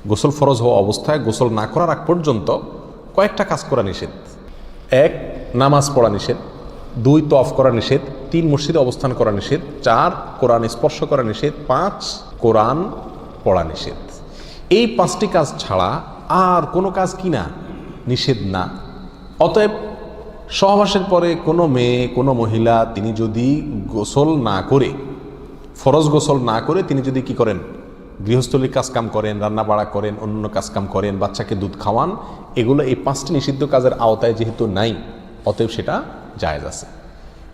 গোসল ফরজ হওয়া অবস্থায় গোসল না করার আগ পর্যন্ত কয়েকটা কাজ করা নিষেধ। 1, নামাজ পড়া নিষেধ। 2, তওয়াফ করা নিষেধ। 3, মসজিদে অবস্থান করা নিষেধ। 4, কোরআন স্পর্শ করা নিষেধ। 5, কোরআন পড়া নিষেধ। এই 5টি কাজ ছাড়া আর কোনো কাজ কি না নিষেধ না। অতএব সহবাসের পরে কোনো মেয়ে, কোনো মহিলা তিনি যদি গোসল না করে, ফরজ গোসল না করে তিনি যদি কি করেন, গৃহস্থলীর কাজকাম করেন, রান্না বাড়া করেন, অন্য কাজকাম করেন, বাচ্চাকে দুধ খাওয়ান, এগুলো এই 5টি নিষিদ্ধ কাজের আওতায় যেহেতু নাই, অতএব সেটা জায়েজ আছে।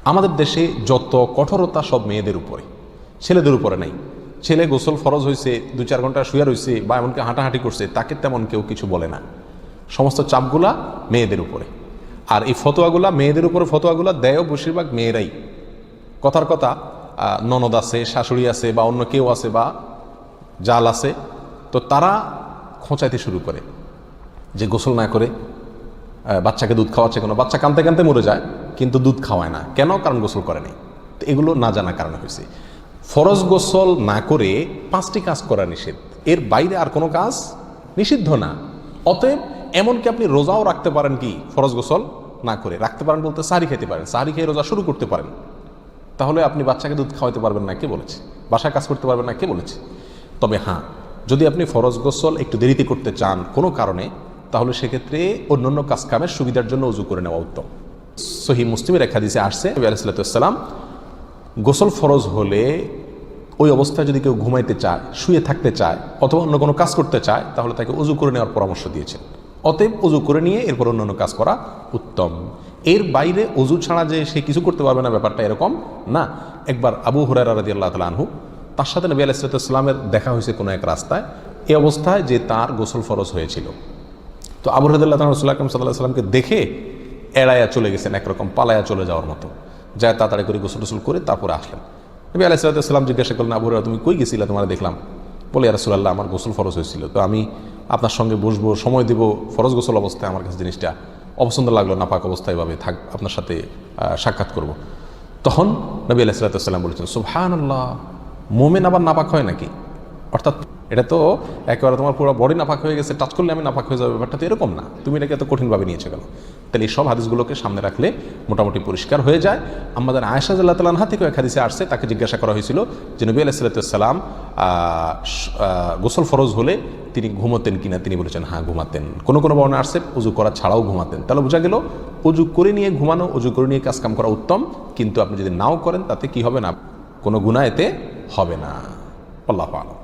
আমাদের দেশে যত কঠোরতা সব মেয়েদের উপরে, ছেলেদের উপরে নাই। ছেলে গোসল ফরজ হয়েছে, 2-4 ঘন্টা শুয়ে রয়েছে বা এমনকি হাঁটাহাঁটি করছে, তাকে তেমন কেউ কিছু বলে না। সমস্ত চাপগুলা মেয়েদের উপরে। আর এই ফতোয়াগুলা মেয়েদের উপরে, ফতোয়াগুলা দেয়ও বেশিরভাগ মেয়েরাই। কথার কথা, ননদ আছে, শাশুড়ি আছে বা অন্য কেউ আছে বা জাল আছে, তো তারা খোঁচাইতে শুরু করে যে গোসল না করে বাচ্চাকে দুধ খাওয়াচ্ছে। কোনো বাচ্চা কাঁদতে কাঁদতে মরে যায় কিন্তু দুধ খাওয়ায় না, কেন? কারণ গোসল করে নাই। তো এগুলো না জানা কারণে হয়েছে। ফরজ গোসল না করে 5টি কাজ করা নিষেধ, এর বাইরে আর কোনো কাজ নিষিদ্ধ না। অতএব এমনকি আপনি রোজাও রাখতে পারেন কি ফরজ গোসল না করে। রাখতে পারেন বলতে সাহরি খেতে পারেন, সাহরি খেয়ে রোজা শুরু করতে পারেন। তাহলে আপনি বাচ্চাকে দুধ খাওয়াতে পারবেন না, কে বলেছে? বাসায় কাজ করতে পারবেন না, কে বলেছে? তবে হ্যাঁ, যদি আপনি ফরজ গোসল একটু দেরিতে করতে চান কোনো কারণে, তাহলে সেক্ষেত্রে অন্যান্য কাজকামের সুবিধার জন্য উজু করে নেওয়া উত্তম। সহিহ মুসলিমের এক হাদিসে আসছে, নবী আলাইহিস সালাম গোসল ফরজ হলে ওই অবস্থায় যদি কেউ ঘুমাইতে চায়, শুয়ে থাকতে চায় অথবা অন্য কোনো কাজ করতে চায়, তাহলে তাকে উজু করে নেওয়ার পরামর্শ দিয়েছেন। অতএব উজু করে নিয়ে এরপর অন্যান্য কাজ করা উত্তম। এর বাইরে উজু ছাড়া যে সে কিছু করতে পারবে না, ব্যাপারটা এরকম না। একবার আবু হুরায়রা রাদিয়াল্লাহু তাআলা আনহু, তার সাথে নবী আলাইহিস সালামের দেখা হয়েছে কোনো এক রাস্তায়, এই অবস্থায় যে তার গোসল ফরজ হয়েছিল। তো আবু হুরায়রা রাদিয়াল্লাহু তাআলা রাসূলুল্লাহ সাল্লাল্লাহু আলাইহি ওয়াসাল্লামকে দেখে এড়াইয়া চলে গেছেন, একরকম পালায়া চলে যাওয়ার মতো, যায় তাড়াতাড়ি করে গোসল টোসল করে তারপরে আসলেন। নবী আলাইহিস সালাম জিজ্ঞাসা করলেন, আবু হুরায়রা তুমি কই গেছিলা, তোমার দেখলাম? বলে, ইয়া রাসূলুল্লাহ, আমার গোসল ফরজ হয়েছিল, তো আমি আপনার সঙ্গে বসবো, সময় দেব, ফরজ গোসল অবস্থায় আমার কাছে জিনিসটা অপছন্দ লাগলো, নাপাক অবস্থায় ভাবে থাক, আপনার সাথে সাক্ষাৎ করব। তখন নবী আলাইহিস সালাম বলেছেন, সুবহানাল্লাহ, মোমেন আবার নাপাক হয় নাকি? অর্থাৎ এটা তো একেবারে তোমার পুরো বডি নাপাক হয়ে গেছে, টাচ করলে আমি নাপাক হয়ে যাবে, ব্যাপারটা তো এরকম না, তুমি এটাকে এত কঠিনভাবে নিয়েছো কেন? তাহলে এই সব হাদিসগুলোকে সামনে রাখলে মোটামুটি পরিষ্কার হয়ে যায়। আমাদের আয়েশা রাদিয়াল্লাহু তাআলা আনহা থেকে এক হাদিসে আসছে, তাকে জিজ্ঞাসা করা হয়েছিল যে নবী আলাইহিস সালাম গোসল ফরজ হলে তিনি ঘুমাতেন কিনা। তিনি বলেছেন হ্যাঁ ঘুমাতেন। কোনো কোনো বর্ণনা আসছে উজু করা ছাড়াও ঘুমাতেন। তাহলে বোঝা গেল উজু করে নিয়ে ঘুমানো, উজু করে নিয়ে কাজকাম করা উত্তম, কিন্তু আপনি যদি নাও করেন তাতে কি হবে না, কোনো গুনাহ এতে হবে না। আল্লাহু আ'লাম।